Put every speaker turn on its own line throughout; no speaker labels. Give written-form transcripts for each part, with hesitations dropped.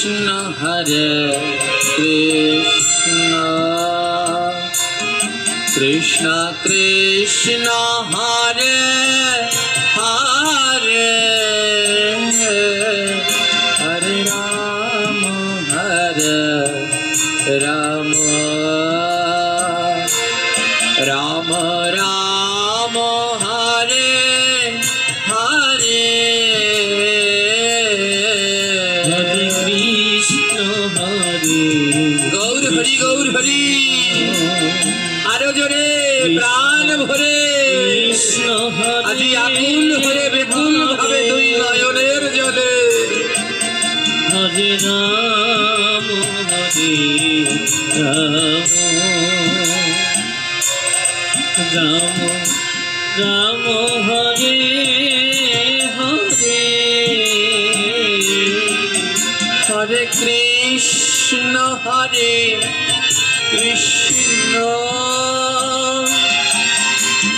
কৃষ্ণ হরে কৃষ্ণ কৃষ্ণ কৃষ্ণ হরে হরে হরে রাম রাম রাম হরে হরে
হরে কৃষ্ণ হরে
গৌর হরি গৌর হরি আরো জোরে প্রাণ ভরে
কৃষ্ণ হরে
আজি আকুল হয়ে বেকুল ভাবে দুই নয়নের জলে
হরে রাম রাম রাম হরে হরে
হরে কৃষ্ণ হরে কৃষ্ণ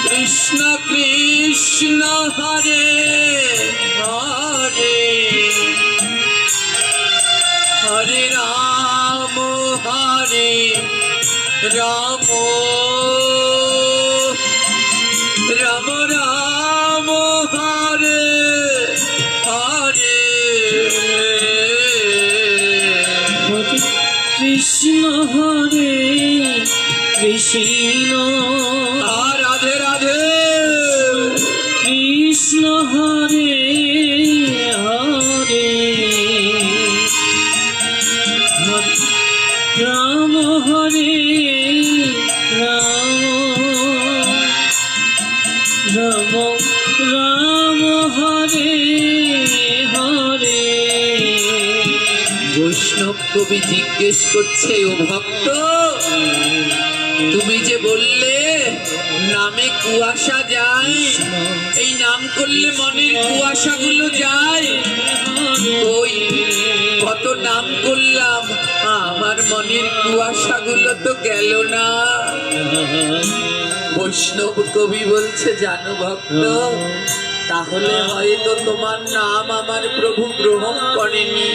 কৃষ্ণ কৃষ্ণ হরে হরে হরে রাম রাম রাম রাম হরে হরে
হরে কৃষ্ণ হরে কৃষ্ণ
রাধে রাধে
কৃষ্ণ হরে হরে রাম হরে রাম রাম রাম হরে হরে
বৈষ্ণব কবি জিজ্ঞেস করছে, ও ভক্ত, তুমি যে বললে নামে কুয়াশা যায়, এই নাম করলে মনের কুয়াশা গুলো যায়, ওই কত নাম করলাম, আমার মনের কুয়াশা গুলো তো গেল না। বৈষ্ণব কবি বলছে, জানো ভক্ত, তাহলে হয়তো তোমার নাম আমার প্রভু গ্রহণ করেনি।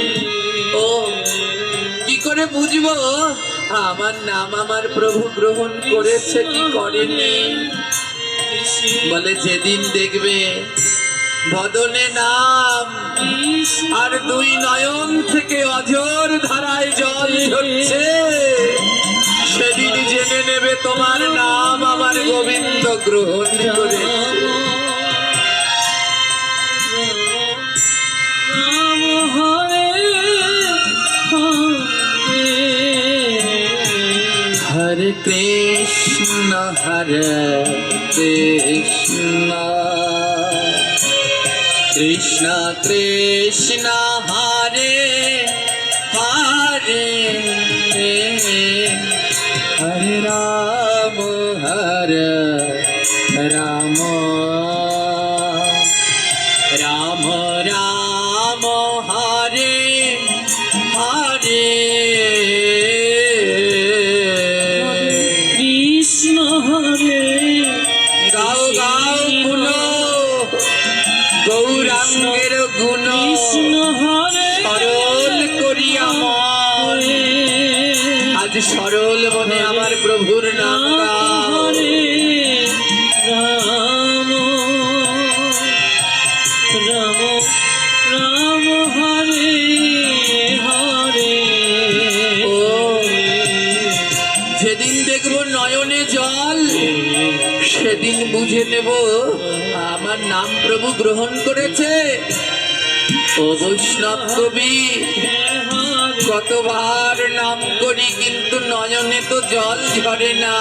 ও কি করে বুঝবো আমার নাম আমার প্রভু গ্রহণ করেছে কি করেনি? বলে, যেদিন দেখবে বদনে নাম আর দুই নয়ন থেকে অঝোর ধারায় জল ঝরছে, সেদিন জেনে নেবে তোমার নাম আমার গোবিন্দ গ্রহণ করেছে।
রাম হরে হরে
হরে কৃষ্ণ কৃষ্ণ কৃষ্ণ হরে হরে হরে রাম রাম রাম রাম হরে হরে
কৃষ্ণ হরে
গাও গাও গুণ গৌরাঙ্গের গুণ
কৃষ্ণ হরে
সরল করিয়া মন, আজ সরল মনে আমার প্রভুর নাম গাও।
হরে রাম রাম রাম হরে হরে
ও যেদিন দেখবো নয়নে জল, সেদিন বুঝে নেব আমার নাম প্রভু গ্রহণ করেছে। ও বৈষ্ণব কবি, কতবার নাম করি কিন্তু নয়নে তো জল ঝরে না।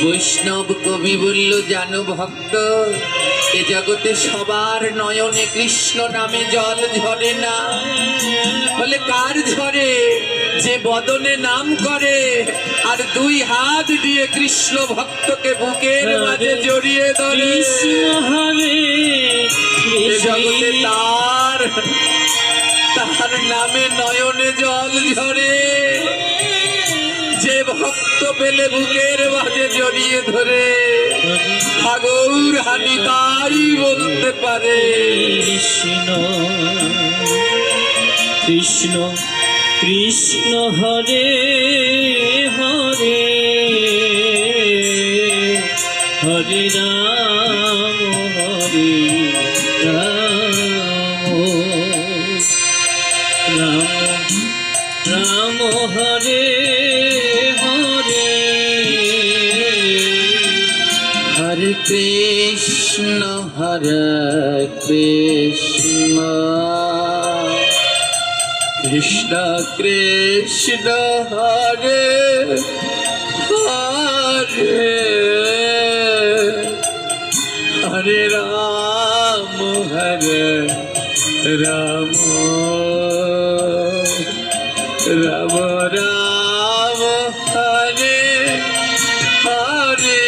বৈষ্ণব কবি বলল, জানো ভক্ত, এ জগতে সবার নয়নে কৃষ্ণ নামে জল ঝরে না। বলে, কার ঝরে? যে বদনে নাম করে আর দুই হাত দিয়ে কৃষ্ণ ভক্তকে বুকের মাঝে জড়িয়ে ধরে।
কৃষ্ণ হরে
এ জগতে তার নামে নয়নে জল ঝরে। যে ভক্ত পেলে বুকের মাঝে জড়িয়ে ধরে, হাগৌর হানি তাই বলতে পারে।
কৃষ্ণ কৃষ্ণ কৃষ্ণ হরে হরে হরে রাম রাম রাম হরে হরে
হরে কৃষ্ণ কৃষ্ণ কৃষ্ণ কৃষ্ণ হরে হরে হরে রাম রাম রাম রাম হরে হরে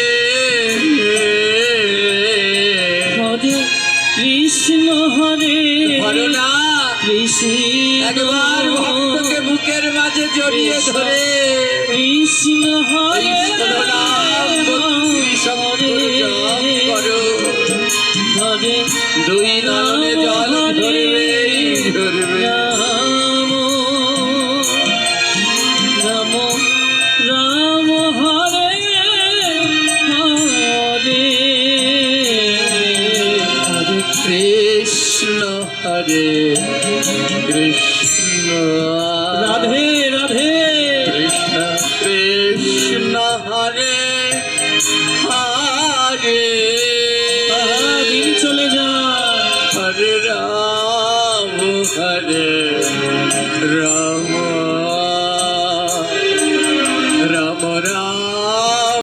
হরে কৃষ্ণ হরে
হরে না
কৃষ্ণ
একবার ভক্তকে বুকের মাঝে জড়িয়ে ধরে
কৃষ্ণ হরে
কৃষ্ণ নাম ভক্তি শঙ্কর জপ করো।
হরে
দুই নয়নে জল ধরবে ধরবে
রাম রাম রাম হরে হরে
হরে কৃষ্ণ কৃষ্ণ
রাধে